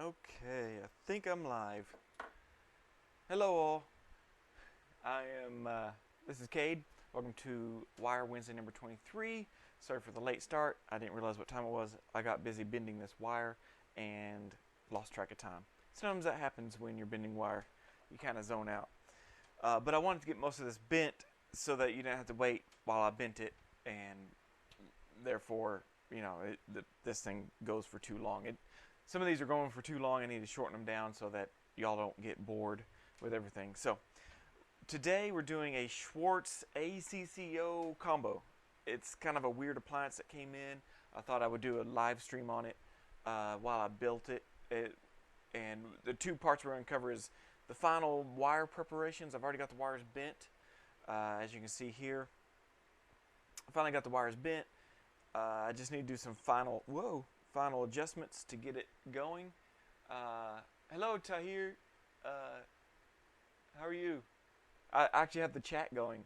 Okay, I think I'm live. Hello all. This is Cade. Welcome to Wire Wednesday number 23. Sorry for the late start. I didn't realize what time it was. I got busy bending this wire and lost track of time. Sometimes that happens when you're bending wire. You kind of zone out. But I wanted to get most of this bent so that you didn't have to wait while I bent it, and therefore, this thing goes for too long. Some of these are going for too long. I need to shorten them down so that y'all don't get bored with everything. So today we're doing a Schwartz ACCO combo. It's kind of a weird appliance that came in. I thought I would do a live stream on it while I built it. And the two parts we're going to cover is the final wire preparations. I've already got the wires bent, as you can see here. I finally got the wires bent. I just need to do some final adjustments to get it going. Hello, Tahir. How are you? I actually have the chat going,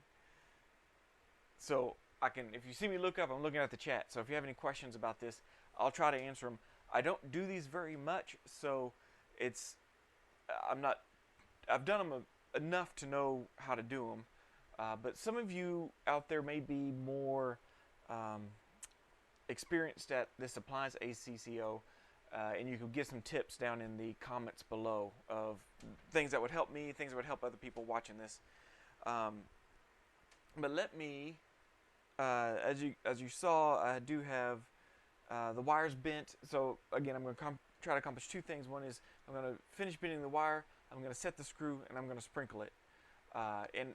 so I can. If you see me look up, I'm looking at the chat. So if you have any questions about this, I'll try to answer them. I don't do these very much, so I've done them enough to know how to do them. But some of you out there may be more experienced at this Appliance ACCO, and you can get some tips down in the comments below of things that would help me, things that would help other people watching this. But let me, as you saw, I do have the wires bent. So again, I'm going to try to accomplish two things. One is I'm going to finish bending the wire, I'm going to set the screw, and I'm going to sprinkle it. And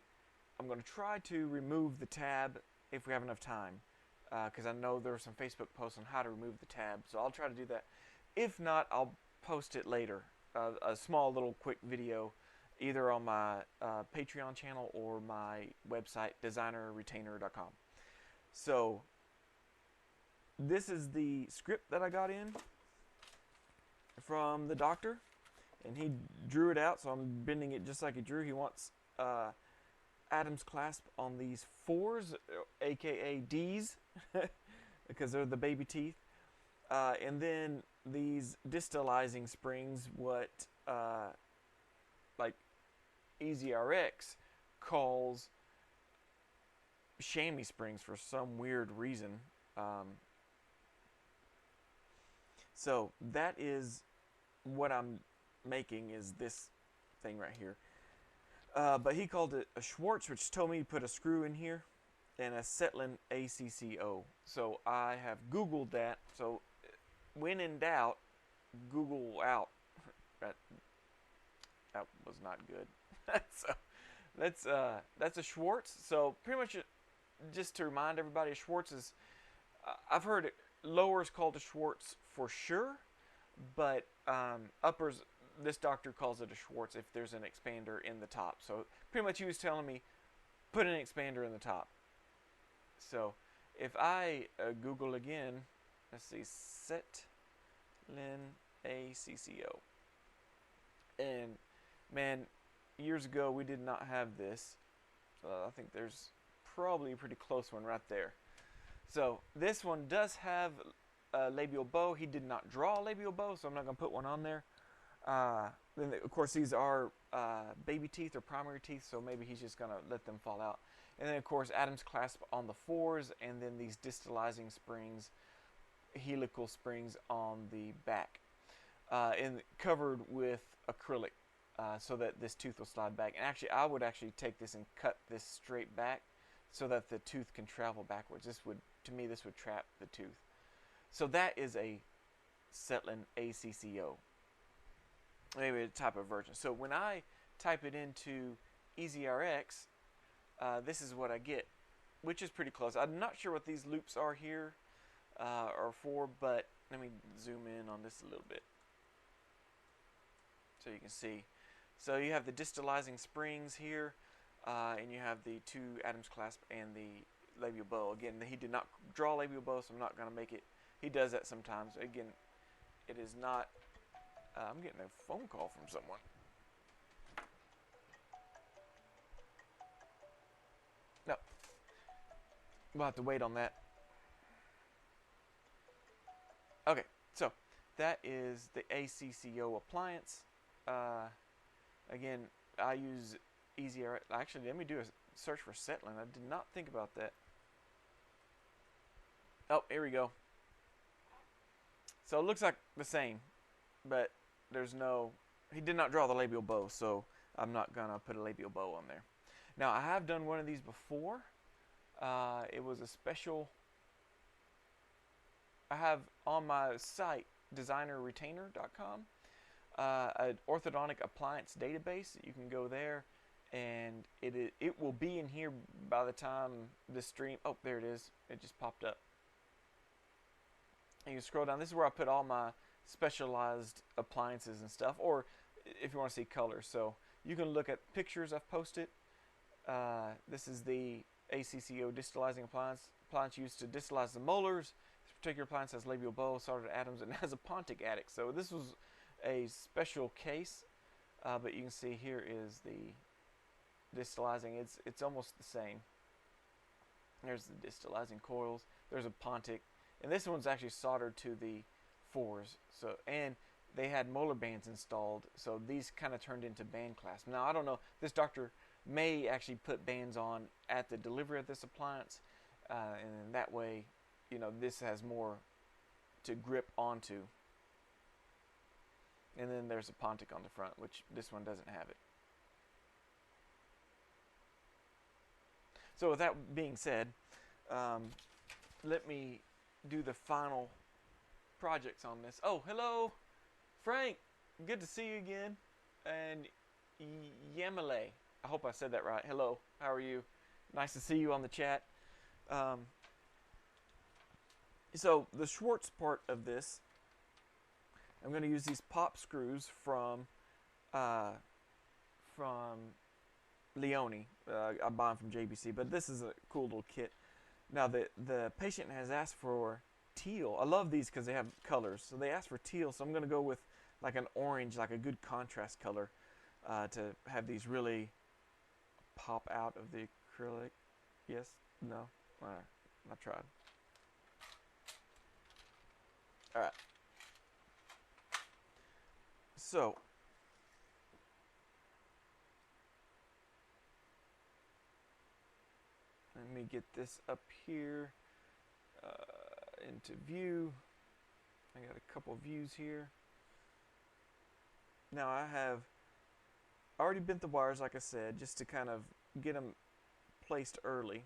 I'm going to try to remove the tab if we have enough time, because I know there are some Facebook posts on how to remove the tab, so I'll try to do that. If not, I'll post it later, a small little quick video, either on my Patreon channel or my website, designerretainer.com. So this is the script that I got in from the doctor, and he drew it out, so I'm bending it just like he drew. He wants Adam's clasp on these 4s, aka D's, because they're the baby teeth, and then these distalizing springs, what like EasyRx calls chamois springs for some weird reason. So that is what I'm making, is this thing right here. But he called it a Schwartz, which told me to put a screw in here, and a Setlin ACCO. So I have Googled that. So when in doubt, Google out. That was not good. So that's a Schwartz. So pretty much, just to remind everybody, a Schwartz is, I've heard lowers called a Schwartz for sure, but uppers, this doctor calls it a Schwartz if there's an expander in the top. So pretty much he was telling me, put an expander in the top. So if I Google again, let's see, Setlin ACCO. And man, years ago we did not have this. I think there's probably a pretty close one right there. So this one does have a labial bow. He did not draw a labial bow, so I'm not going to put one on there. Then of course these are baby teeth or primary teeth, so maybe he's just gonna let them fall out. And then of course Adam's clasp on the 4s, and then these distalizing springs, helical springs on the back, and covered with acrylic, so that this tooth will slide back. And actually I would actually take this and cut this straight back so that the tooth can travel backwards. This would, to me, this would trap the tooth. So that is a Setlin ACCO. Maybe a type of version. So when I type it into EasyRx, this is what I get, which is pretty close. I'm not sure what these loops are here are for, but let me zoom in on this a little bit so you can see. So you have the distalizing springs here, and you have the 2 Adam's clasp and the labial bow. Again, he did not draw labial bow, so I'm not going to make it. He does that sometimes. Again, it is not. I'm getting a phone call from someone. No. We'll have to wait on that. Okay, so that is the ACCO appliance. Again, I use easier. Actually, let me do a search for settling. I did not think about that. Oh, here we go. So it looks like the same, but there's no, he did not draw the labial bow, so I'm not gonna put a labial bow on there. Now, I have done one of these before. It was a special, I have on my site, designerretainer.com, an orthodontic appliance database. You can go there, and it will be in here by the time this stream, oh, there it is. It just popped up. And you can scroll down. This is where I put all my specialized appliances and stuff, or if you want to see colors. So you can look at pictures I've posted. This is the ACCO distalizing appliance used to distalize the molars. This particular appliance has labial bow, soldered atoms, and has a Pontic attic. So this was a special case, but you can see here is the distalizing. It's almost the same. There's the distalizing coils. There's a Pontic, and this one's actually soldered to the fours. So, and they had molar bands installed, so these kind of turned into band clasps. Now, I don't know, this doctor may actually put bands on at the delivery of this appliance, and that way, you know, this has more to grip onto. And then there's a Pontic on the front, which this one doesn't have it. So with that being said, let me do the final projects on this. Oh, hello, Frank. Good to see you again. And Yamale. I hope I said that right. Hello. How are you? Nice to see you on the chat. So the Schwartz part of this, I'm going to use these pop screws from Leone. I buy them from JBC, but this is a cool little kit. Now the patient has asked for teal. I love these because they have colors. So they asked for teal, so I'm going to go with like an orange, like a good contrast color, to have these really pop out of the acrylic. Yes? No? All right. I tried. All right. So let me get this up here into view. I got a couple views here. Now I have already bent the wires, like I said, just to kind of get them placed early.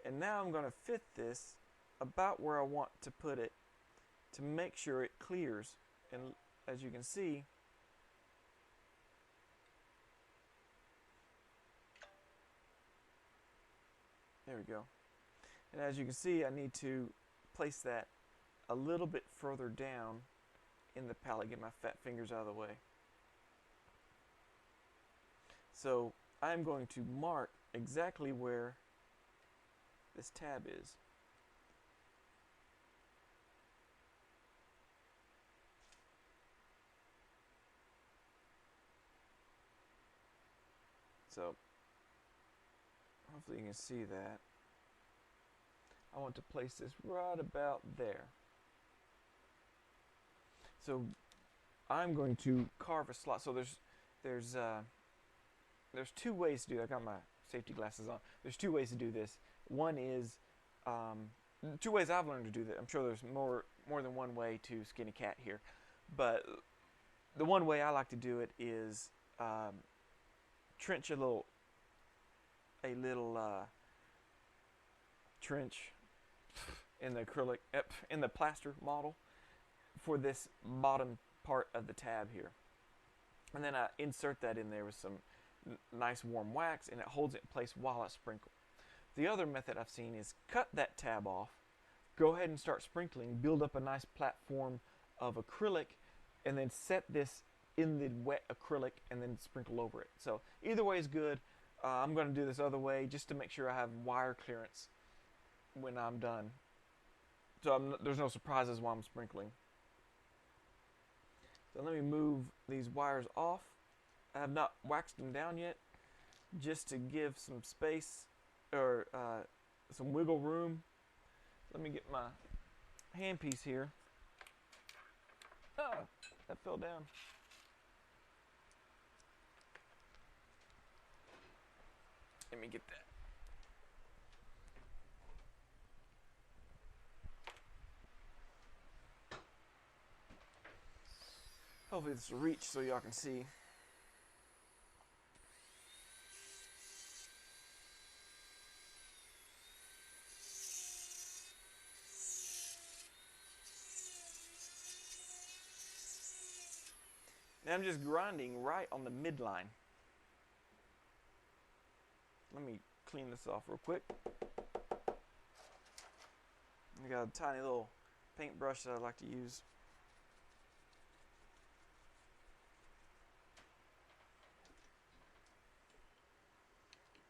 And now I'm going to fit this about where I want to put it to make sure it clears. And as you can see, there we go. And as you can see, I need to place that a little bit further down in the palette, get my fat fingers out of the way. So I'm going to mark exactly where this tab is. So hopefully you can see that. I want to place this right about there. So I'm going to carve a slot. So there's two ways to do that. I got my safety glasses on. There's two ways to do this. One is two ways I've learned to do that. I'm sure there's more than one way to skin a cat here, but the one way I like to do it is trench a little trench in the acrylic, in the plaster model for this bottom part of the tab here, and then I insert that in there with some nice warm wax, and it holds it in place while I sprinkle. The other method I've seen is cut that tab off, go ahead and start sprinkling, build up a nice platform of acrylic, and then set this in the wet acrylic and then sprinkle over it. So either way is good. I'm going to do this other way just to make sure I have wire clearance when I'm done. So there's no surprises while I'm sprinkling. So let me move these wires off. I have not waxed them down yet, just to give some space or some wiggle room. Let me get my handpiece here. Ah, that fell down. Let me get that. Hopefully this will reach so y'all can see. Now I'm just grinding right on the midline. Let me clean this off real quick. I got a tiny little paintbrush that I like to use.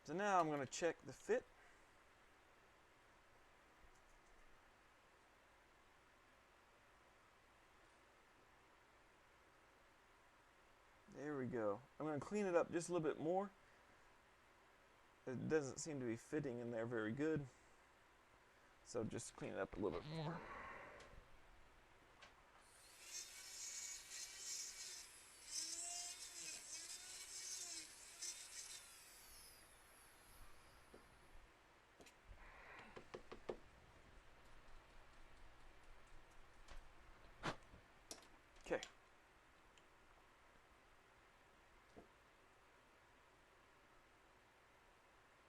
So now I'm going to check the fit. There we go. I'm going to clean it up just a little bit more. It doesn't seem to be fitting in there very good. So just clean it up a little bit more. Okay.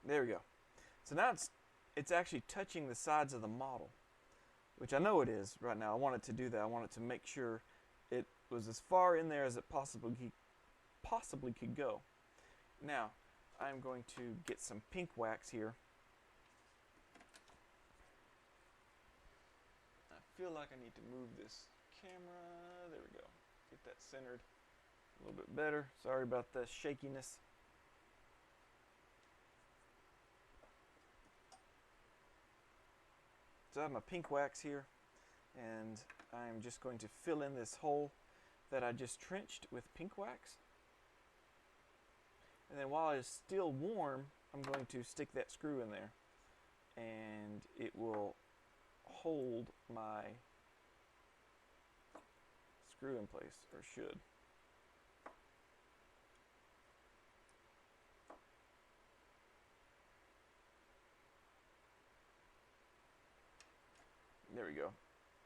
There we go. So now it's actually touching the sides of the model, which I know it is right now. I want it to do that. I want it to make sure it was as far in there as it possibly could go. Now, I'm going to get some pink wax here. I feel like I need to move this camera. There we go. Get that centered a little bit better. Sorry about the shakiness. So I have my pink wax here, and I'm just going to fill in this hole that I just trenched with pink wax. And then while it's still warm, I'm going to stick that screw in there, and it will hold my screw in place, or should. There we go.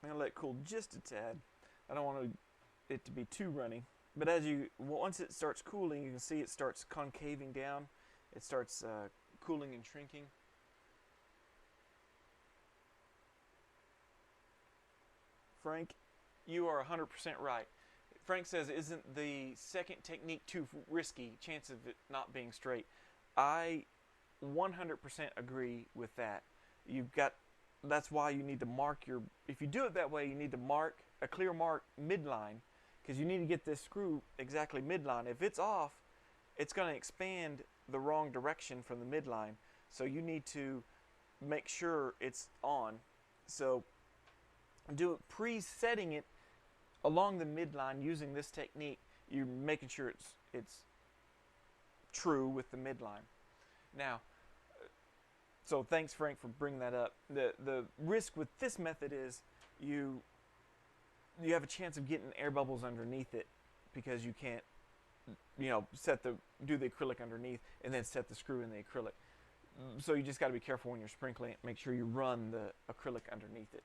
I'm gonna let it cool just a tad. I don't want it to be too runny. But once it starts cooling, you can see it starts concaving down. It starts cooling and shrinking. Frank, you are 100% right. Frank says, isn't the second technique too risky? Chance of it not being straight. I 100% agree with that. That's why you need to mark if you do it that way, you need to mark a clear mark midline, because you need to get this screw exactly midline. If it's off, it's going to expand the wrong direction from the midline. So you need to make sure it's on. So pre-setting it along the midline using this technique. You're making sure it's true with the midline. Now, so thanks, Frank, for bringing that up. The risk with this method is you have a chance of getting air bubbles underneath it, because you can't, do the acrylic underneath and then set the screw in the acrylic. So you just got to be careful when you're sprinkling it. Make sure you run the acrylic underneath it.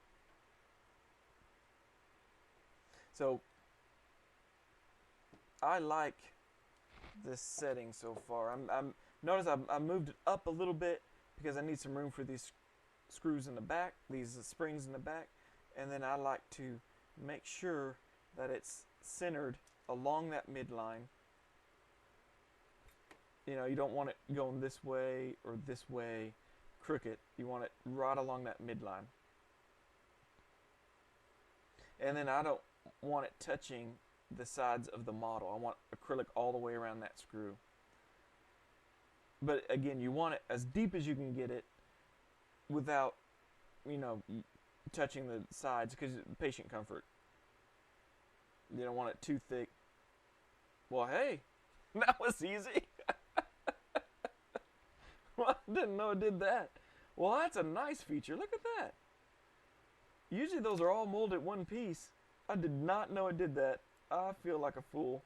So I like this setting so far. Notice I moved it up a little bit, because I need some room for these screws in the back, these springs in the back, and then I like to make sure that it's centered along that midline. You don't want it going this way or this way crooked. You want it right along that midline. And then I don't want it touching the sides of the model. I want acrylic all the way around that screw. But again, you want it as deep as you can get it without, touching the sides, because patient comfort. You don't want it too thick. Well, hey, that was easy. Well, I didn't know it did that. Well, that's a nice feature. Look at that. Usually those are all molded one piece. I did not know it did that. I feel like a fool.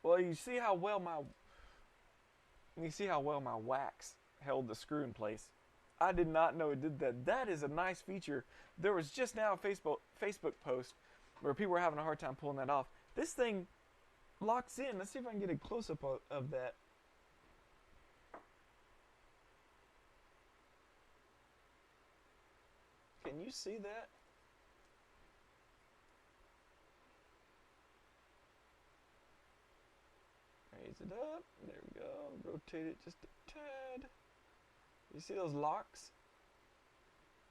Well, you see how well my wax held the screw in place. I did not know it did that. That is a nice feature. There was just now a Facebook post where people were having a hard time pulling that off. This thing locks in. Let's see if I can get a close-up of that. Can you see that? Raise it up. There we go. Rotate it just a tad. You see those locks?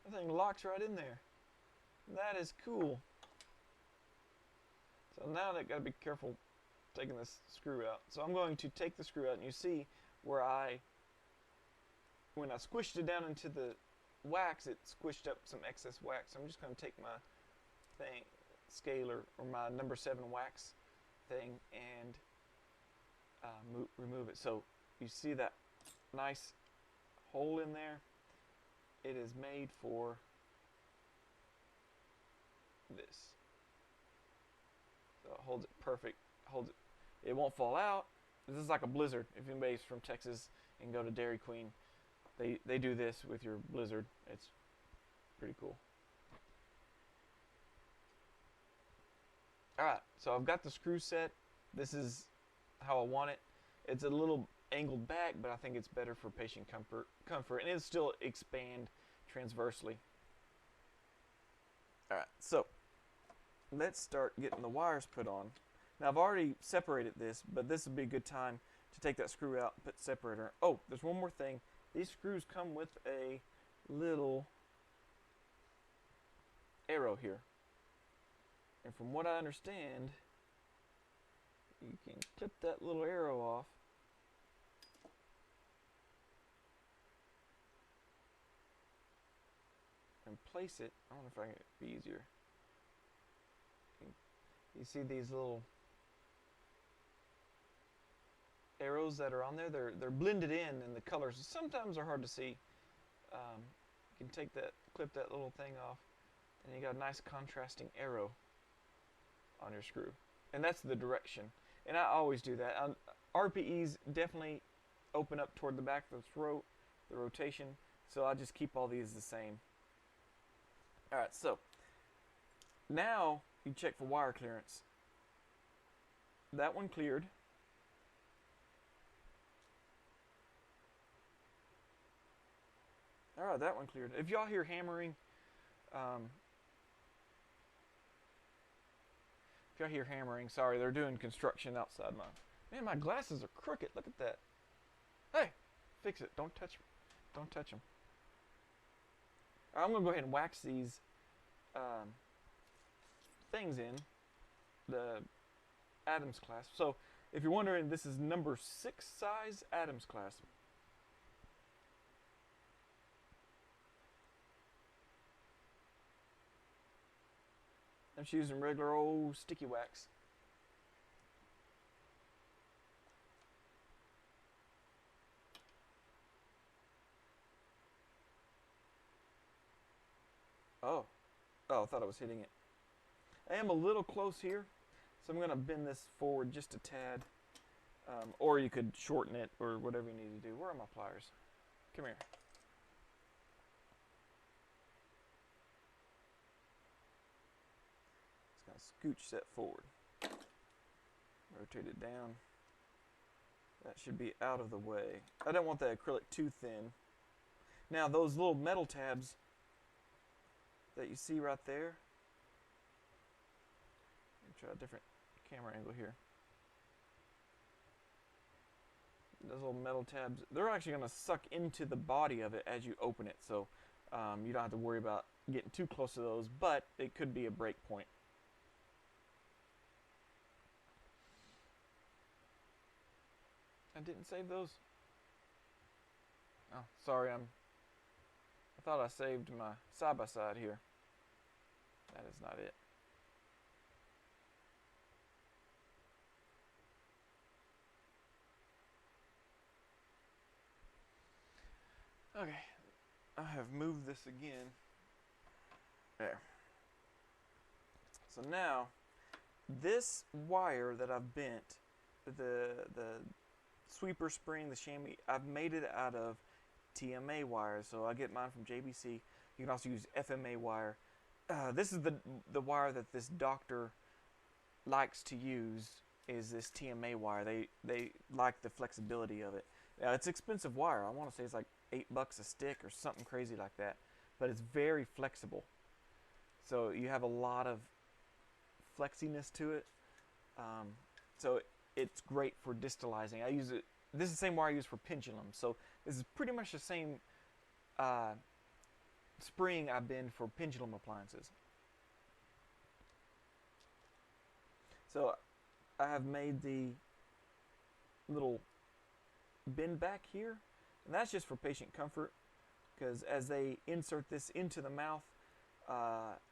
That thing locks right in there. That is cool. So now I gotta be careful taking this screw out. So I'm going to take the screw out, and you see where when I squished it down into the wax, it squished up some excess wax. So I'm just going to take my scaler or my number 7 wax thing and remove it. So you see that nice hole in there? It is made for this. So it holds it perfect. It won't fall out. This is like a Blizzard. If anybody's from Texas and go to Dairy Queen, they do this with your Blizzard. It's pretty cool. Alright, so I've got the screw set. This is how I want it. It's a little angled back, but I think it's better for patient comfort, and it'll still expand transversely. Alright, so let's start getting the wires put on. Now I've already separated this, but this would be a good time to take that screw out and put the separator. Oh, there's one more thing. These screws come with a little arrow here. And from what I understand, you can clip that little arrow off. And place it. I don't know if I can be easier. You see these little arrows that are on there? They're blended in, and the colors sometimes are hard to see. You can clip that little thing off, and you got a nice contrasting arrow on your screw. And that's the direction. And I always do that. RPEs definitely open up toward the back of the throat, the rotation, so I just keep all these the same. Alright, so now you check for wire clearance. That one cleared. Alright, that one cleared. If y'all hear hammering, sorry, they're doing construction outside my... Man, my glasses are crooked. Look at that. Hey, fix it. Don't touch them. I'm going to go ahead and wax these things in the Adams clasp. So, if you're wondering, this is number 6 size Adams clasp. I'm just using regular old sticky wax. Oh, I thought I was hitting it. I am a little close here, so I'm going to bend this forward just a tad. Or you could shorten it or whatever you need to do. Where are my pliers? Come here. Just going to scooch that forward. Rotate it down. That should be out of the way. I don't want the acrylic too thin. Now those little metal tabs that you see right there. Let me try a different camera angle here. Those little metal tabs, they're actually going to suck into the body of it as you open it, so you don't have to worry about getting too close to those, but it could be a break point. I didn't save those. Oh, sorry, I thought I saved my side-by-side here. That is not it. Okay, I have moved this again. There. So now, this wire that I've bent, the sweeper spring, the chamois, I've made it out of TMA wire. So I get mine from JBC. You can also use FMA wire. This is the wire that this doctor likes to use, is this TMA wire. They like the flexibility of it. Now, it's expensive wire. I want to say it's like $8 a stick or something crazy like that. But it's very flexible. So you have a lot of flexiness to it. So it's great for distalizing. I use it. This is the same wire I use for pendulum. So this is pretty much the same spring I bend for pendulum appliances. So I have made the little bend back here, and that's just for patient comfort, because as they insert this into the mouth,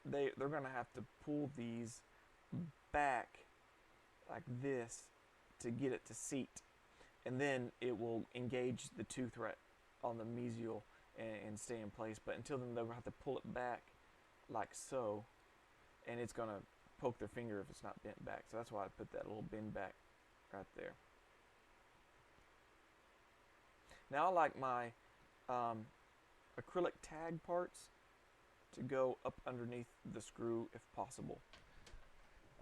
they're going to have to pull these back like this to get it to seat, and then it will engage the tooth right on the mesial and stay in place. But until then, they'll have to pull it back like so, and it's going to poke their finger if it's not bent back. So that's why I put that little bend back right there. Now I like my acrylic tag parts to go up underneath the screw if possible.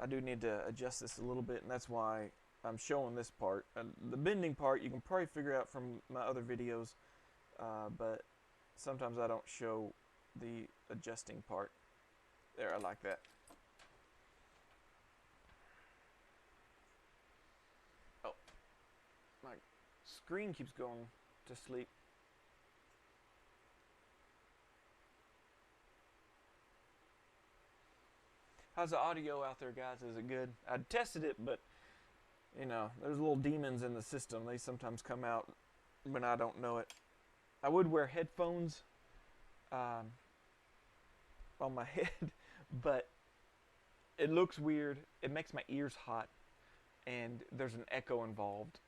I do need to adjust this a little bit, and that's why I'm showing this part. The bending part you can probably figure out from my other videos, but sometimes I don't show the adjusting part. There, I like that. Oh, my screen keeps going to sleep. How's the audio out there, guys? Is it good? I tested it, but you know, there's little demons in the system. They sometimes come out when I don't know it. I would wear headphones on my head, but it looks weird. It makes my ears hot, and there's an echo involved.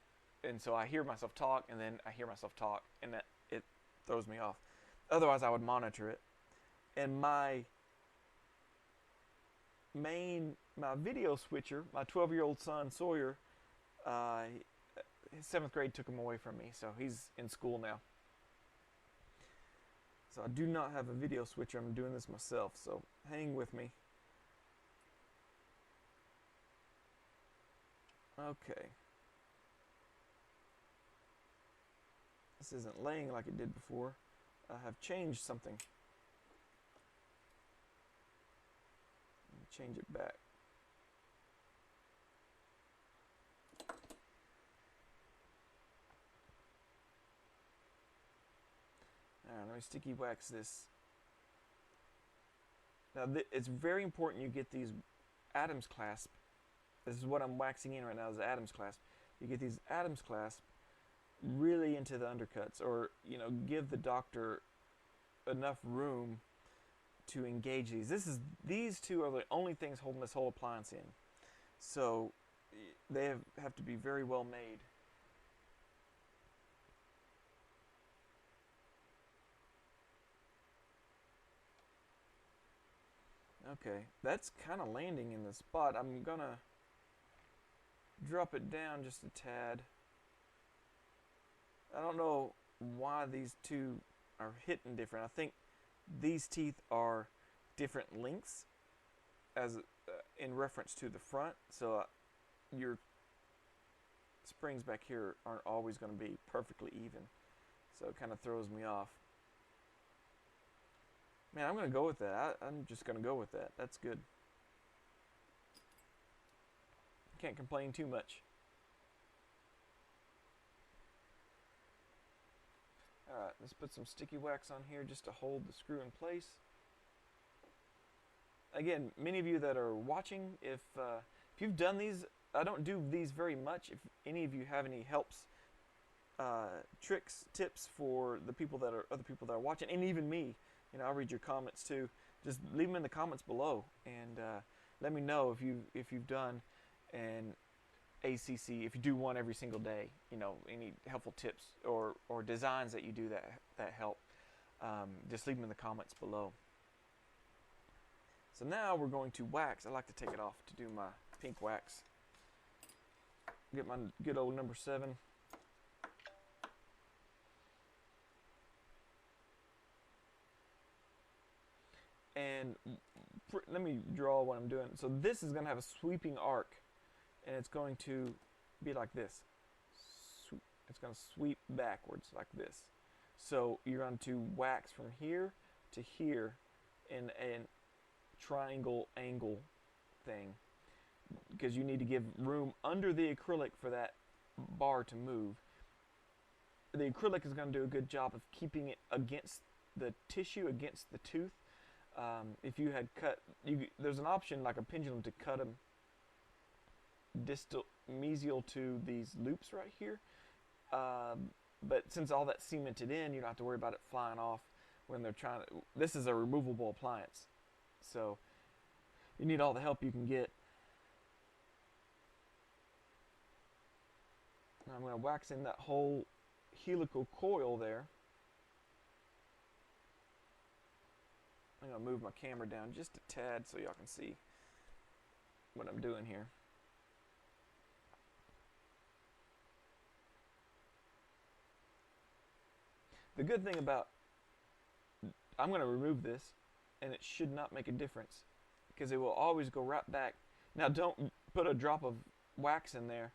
And so I hear myself talk, and then I hear myself talk, and it throws me off. Otherwise, I would monitor it. And my video switcher, my 12-year-old son Sawyer, his 7th grade took him away from me, so he's in school now. So I do not have a video switcher. I'm doing this myself, so hang with me. Okay. This isn't laying like it did before. I have changed something. Let me change it back. Alright, let me sticky wax this. Now it's very important you get these Adams clasp. This is what I'm waxing in right now, is the Adams clasp. You get these Adams clasp really into the undercuts, or you know, give the doctor enough room to engage these. These two are the only things holding this whole appliance in. So they have to be very well made. Okay, that's kind of landing in the spot. I'm gonna drop it down just a tad. I don't know why these two are hitting different. I think these teeth are different lengths as in reference to the front. So your springs back here aren't always going to be perfectly even. So it kind of throws me off. Man, I'm going to go with that. I'm just going to go with that. That's good. Can't complain too much. Alright, let's put some sticky wax on here just to hold the screw in place. Again, many of you that are watching, if you've done these, I don't do these very much. If any of you have any helps, tricks, tips for the people that are other people that are watching, and even me, you know, I'll read your comments too. Just leave them in the comments below, and let me know if you've done an ACC, if you do one every single day, you know, any helpful tips or designs that you do that help. Just leave them in the comments below. So now we're going to wax. I like to take it off to do my pink wax. Get my good old number 7. And let me draw what I'm doing. So this is going to have a sweeping arc, and it's going to be like this. It's going to sweep backwards like this. So you're going to wax from here to here in a triangle angle thing, because you need to give room under the acrylic for that bar to move. The acrylic is going to do a good job of keeping it against the tissue, against the tooth. If you had cut, there's an option like a pendulum to cut them distal, mesial to these loops right here. But since all that's cemented in, you don't have to worry about it flying off when they're trying to. This is a removable appliance, so you need all the help you can get. Now I'm going to wax in that whole helical coil there. I'm going to move my camera down just a tad so y'all can see what I'm doing here. The good thing about, I'm going to remove this, and it should not make a difference, because it will always go right back. Now don't put a drop of wax in there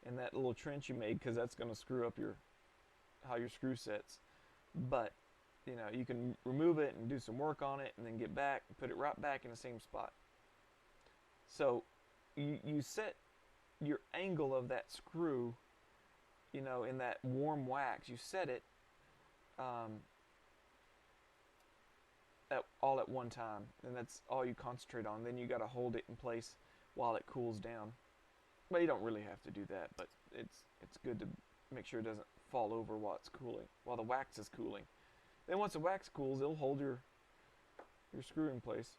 in that little trench you made, because that's going to screw up how your screw sets. But you know, you can remove it and do some work on it, and then get back and put it right back in the same spot. So you set your angle of that screw, you know, in that warm wax. You set it all at one time, and that's all you concentrate on. Then you got to hold it in place while it cools down. Well, you don't really have to do that, but it's good to make sure it doesn't fall over while it's cooling, while the wax is cooling. Then once the wax cools, it'll hold your screw in place.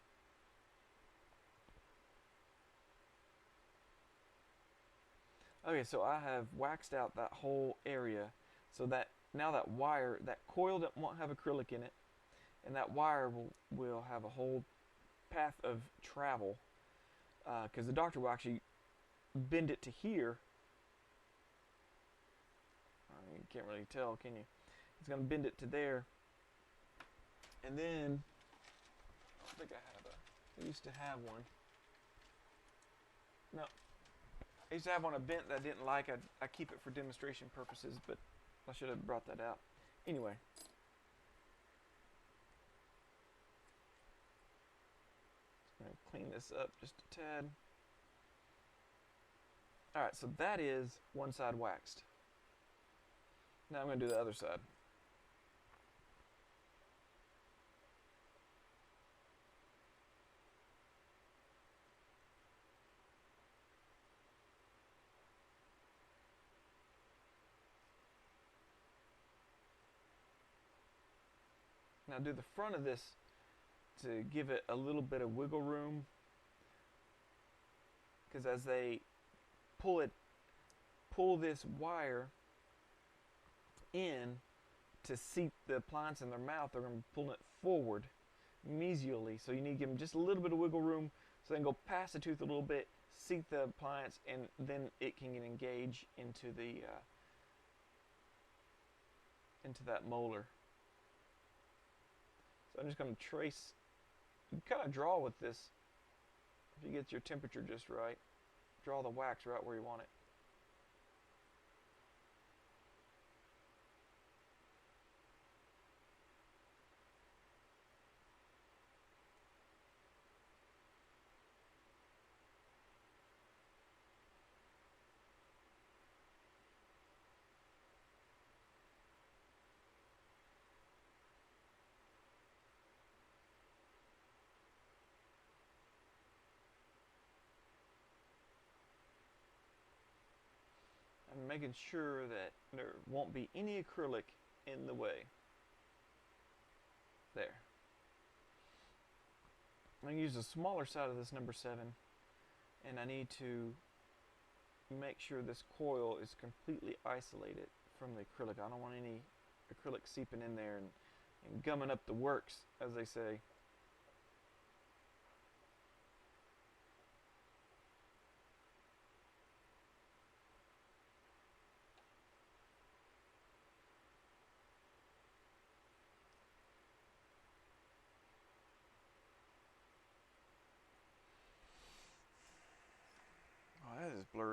Okay, so I have waxed out that whole area, so that now that wire, that coil that won't have acrylic in it, and that wire will have a whole path of travel, because the doctor will actually bend it to here. You can't really tell, can you? It's going to bend it to there, and then I think I used to have one. No, I used to have one a bent that I didn't like. I keep it for demonstration purposes, but I should have brought that out. Anyway. Just going to clean this up just a tad. Alright, so that is one side waxed. Now I'm going to do the other side. Now do the front of this to give it a little bit of wiggle room, because as they pull this wire in to seat the appliance in their mouth, they're going to be pulling it forward mesially. So you need to give them just a little bit of wiggle room so they can go past the tooth a little bit, seat the appliance, and then it can engage into the into that molar. So I'm just going to trace. You can kind of draw with this if you get your temperature just right. Draw the wax right where you want it. I'm making sure that there won't be any acrylic in the way. There. I'm going to use the smaller side of this number 7, and I need to make sure this coil is completely isolated from the acrylic. I don't want any acrylic seeping in there and gumming up the works, as they say.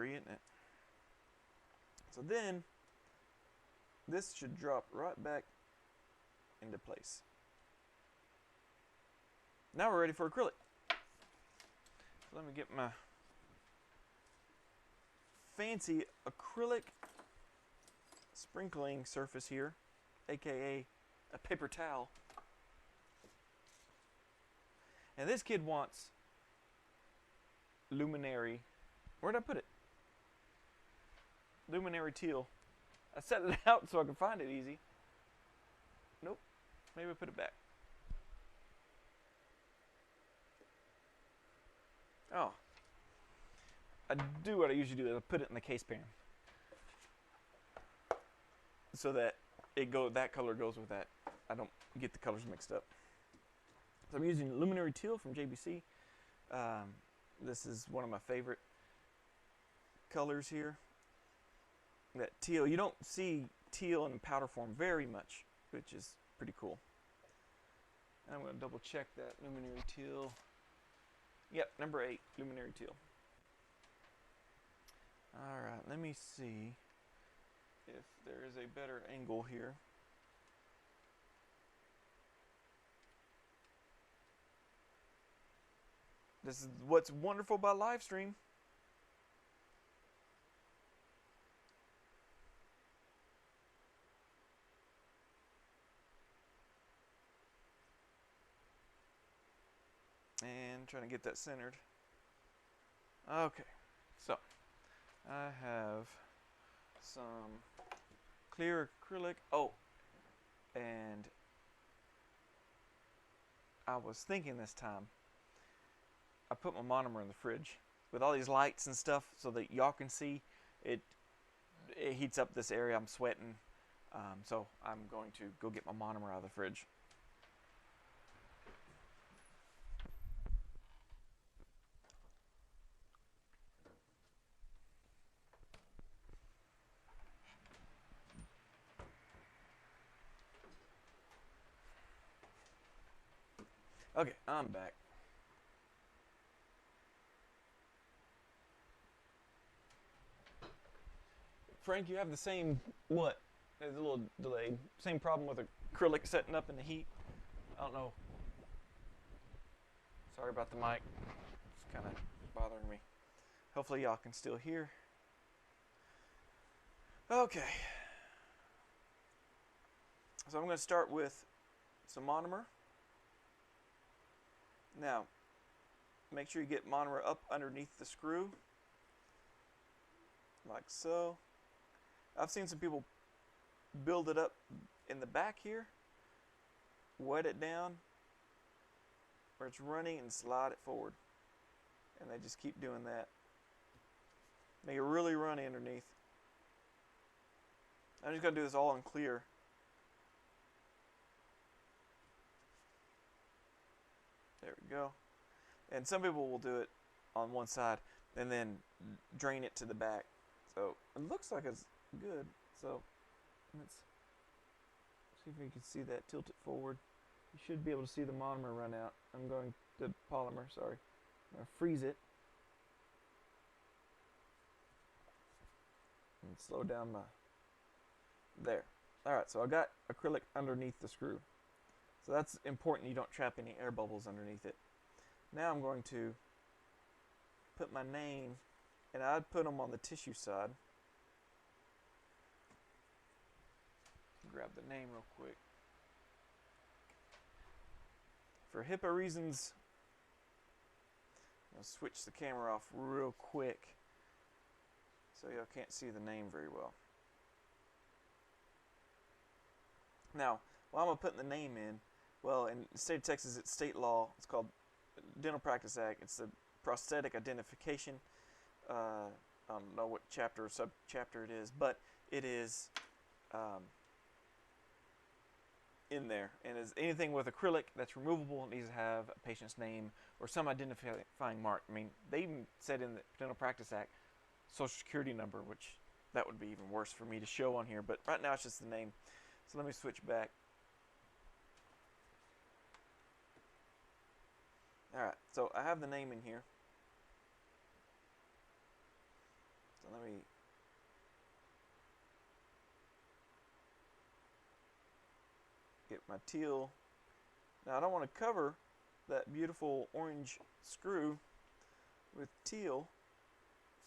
blurry, isn't it? So then, this should drop right back into place. Now we're ready for acrylic. So let me get my fancy acrylic sprinkling surface here, aka a paper towel. And this kid wants luminary. Where'd I put it? Luminary teal. I set it out so I could find it easy. Nope. Maybe I put it back. Oh. I do what I usually do. I put it in the case pan, so that that color goes with that. I don't get the colors mixed up. So I'm using luminary teal from JBC. This is one of my favorite colors here. That teal, you don't see teal in powder form very much, which is pretty cool. I'm going to double check that luminary teal. Yep, number 8, luminary teal. Alright, let me see if there is a better angle here. This is what's wonderful about live stream. And trying to get that centered. Okay, so I have some clear acrylic. Oh, and I was thinking this time, I put my monomer in the fridge with all these lights and stuff so that y'all can see it. It heats up this area. I'm sweating, so I'm going to go get my monomer out of the fridge. Okay, I'm back. Frank, you have the same, what? There's a little delayed. Same problem with acrylic setting up in the heat. I don't know. Sorry about the mic. It's kind of bothering me. Hopefully y'all can still hear. Okay. So I'm going to start with some monomer. Now, make sure you get monomer up underneath the screw, like so. I've seen some people build it up in the back here, wet it down where it's running, and slide it forward. And they just keep doing that. Make it really runny underneath. I'm just going to do this all in clear. There we go. And some people will do it on one side and then drain it to the back. So it looks like it's good. So let's see if you can see that. Tilt it forward. You should be able to see the monomer run out. I'm going to polymer, sorry. I'm going to freeze it. And slow down my... There. Alright, so I got acrylic underneath the screw. So that's important, you don't trap any air bubbles underneath it. Now I'm going to put my name, and I'd put them on the tissue side. Grab the name real quick. For HIPAA reasons, I'll switch the camera off real quick so y'all can't see the name very well. Now, while I'm putting the name in, well, in the state of Texas, it's state law. It's called Dental Practice Act. It's the prosthetic identification. I don't know what chapter or sub-chapter it is, but it is in there. And as anything with acrylic that's removable, it needs to have a patient's name or some identifying mark. I mean, they even said in the Dental Practice Act, Social Security number, which that would be even worse for me to show on here. But right now, it's just the name. So let me switch back. Alright, so I have the name in here. So let me get my teal. Now I don't want to cover that beautiful orange screw with teal,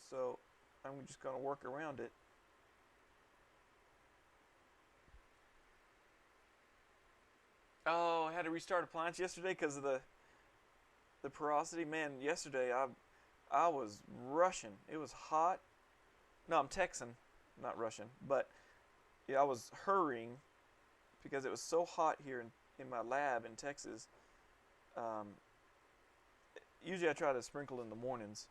so I'm just going to work around it. Oh, I had to restart Appliance yesterday because of the porosity. Man, yesterday I was rushing. It was hot. No, I'm Texan, not Russian. But yeah, I was hurrying because it was so hot here in my lab in Texas. Usually I try to sprinkle in the mornings.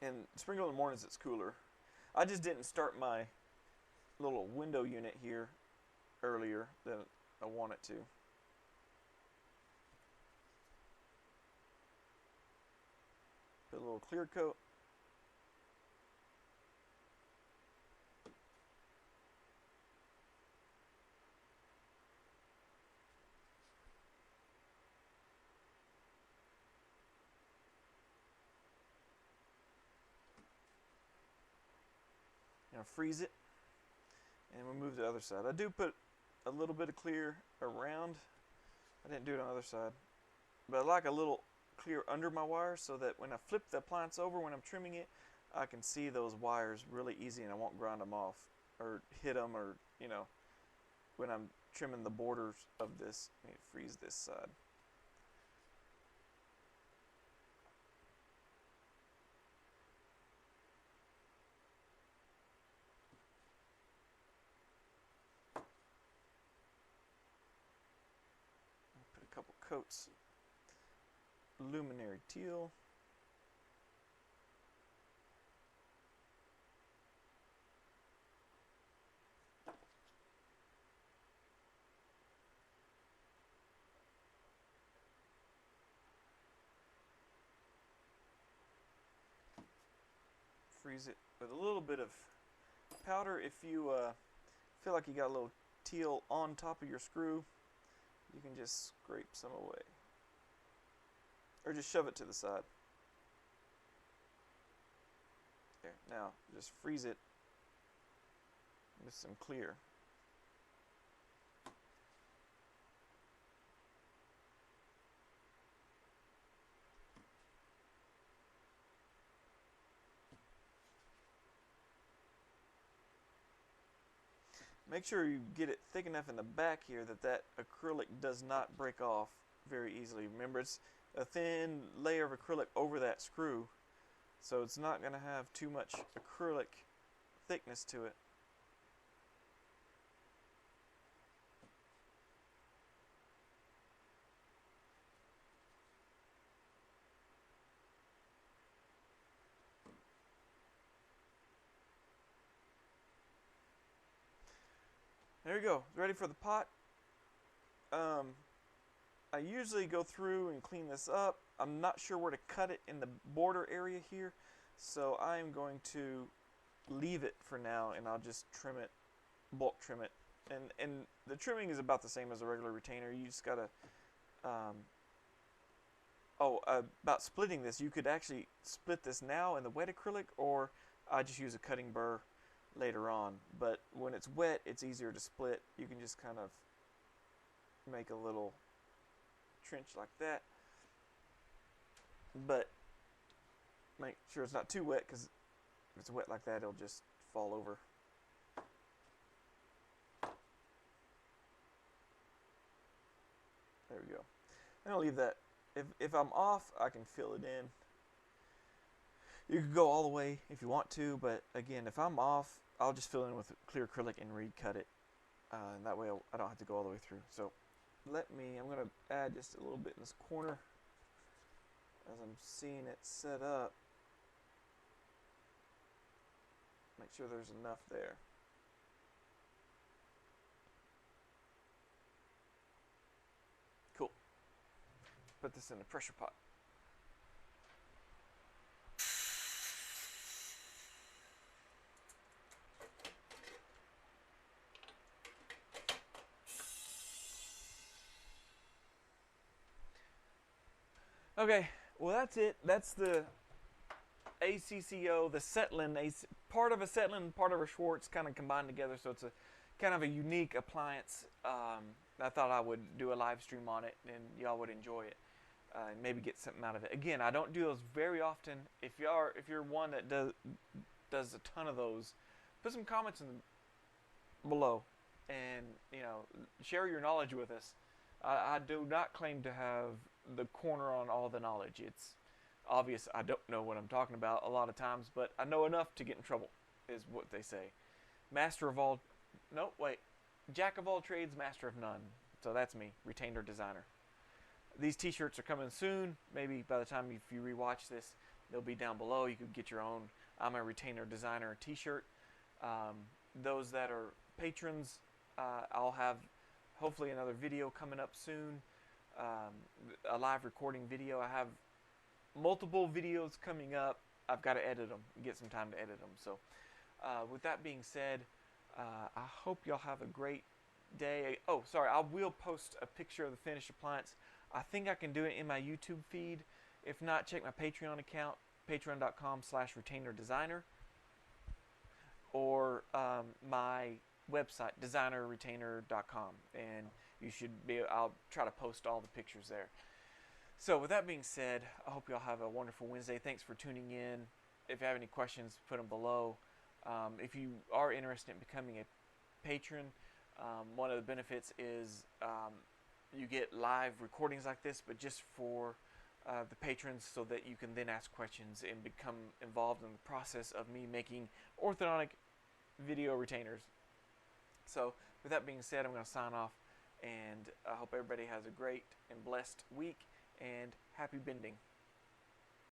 And sprinkle in the mornings it's cooler. I just didn't start my little window unit here earlier than I wanted to. Put a little clear coat. Freeze it, and we'll move to the other side. I do put a little bit of clear around. I didn't do it on the other side, but I like a little clear under my wires so that when I flip the appliance over when I'm trimming it, I can see those wires really easy and I won't grind them off or hit them, or when I'm trimming the borders of this. Let me freeze this side. Couple coats luminary teal. Freeze it with a little bit of powder. If you feel like you got a little teal on top of your screw, you can just scrape some away. Or just shove it to the side. There, now just freeze it with some clear. Make sure you get it thick enough in the back here that acrylic does not break off very easily. Remember, it's a thin layer of acrylic over that screw, so it's not going to have too much acrylic thickness to it. There you go, ready for the pot. I usually go through and clean this up. I'm not sure where to cut it in the border area here, so I'm going to leave it for now and I'll just trim it, bulk trim it. And the trimming is about the same as a regular retainer. You just gotta, about splitting this, you could actually split this now in the wet acrylic, or I just use a cutting burr later on. But when it's wet, it's easier to split. You can just kind of make a little trench like that, but make sure it's not too wet, because if it's wet like that, it'll just fall over. There we go. And I'll leave that. If I'm off, I can fill it in. You can go all the way if you want to, but again, if I'm off, I'll just fill in with clear acrylic and recut it, and that way I don't have to go all the way through. So I'm going to add just a little bit in this corner as I'm seeing it set up. Make sure there's enough there. Cool. Put this in the pressure pot. Okay, well that's it. That's the ACCO, the Setlin, part of a Setlin, part of a Schwartz, kind of combined together. So it's a kind of a unique appliance. I thought I would do a live stream on it, and y'all would enjoy it. And maybe get something out of it. Again, I don't do those very often. If you're one that does a ton of those, put some comments in below, and share your knowledge with us. I do not claim to have the corner on all the knowledge. It's obvious I don't know what I'm talking about a lot of times, but I know enough to get in trouble, is what they say. Master of all, no, wait, jack of all trades, master of none. So that's me, retainer designer. These t-shirts are coming soon. Maybe by the time if you rewatch this, they'll be down below. You could get your own I'm a retainer designer t-shirt. Those that are patrons, I'll have hopefully another video coming up soon. A live recording video. I have multiple videos coming up. I've got to edit them, get some time to edit them. So with that being said, I hope y'all have a great day. Oh, sorry, I will post a picture of the finished appliance. I think I can do it in my YouTube feed. If not, check my Patreon account, patreon.com/retainerdesigner, or my website, designerretainer.com, and you should be. I'll try to post all the pictures there. So with that being said, I hope y'all have a wonderful Wednesday. Thanks for tuning in. If you have any questions, put them below. If you are interested in becoming a patron, one of the benefits is you get live recordings like this, but just for the patrons, so that you can then ask questions and become involved in the process of me making orthodontic video retainers. So with that being said, I'm going to sign off, and I hope everybody has a great and blessed week, and happy bending.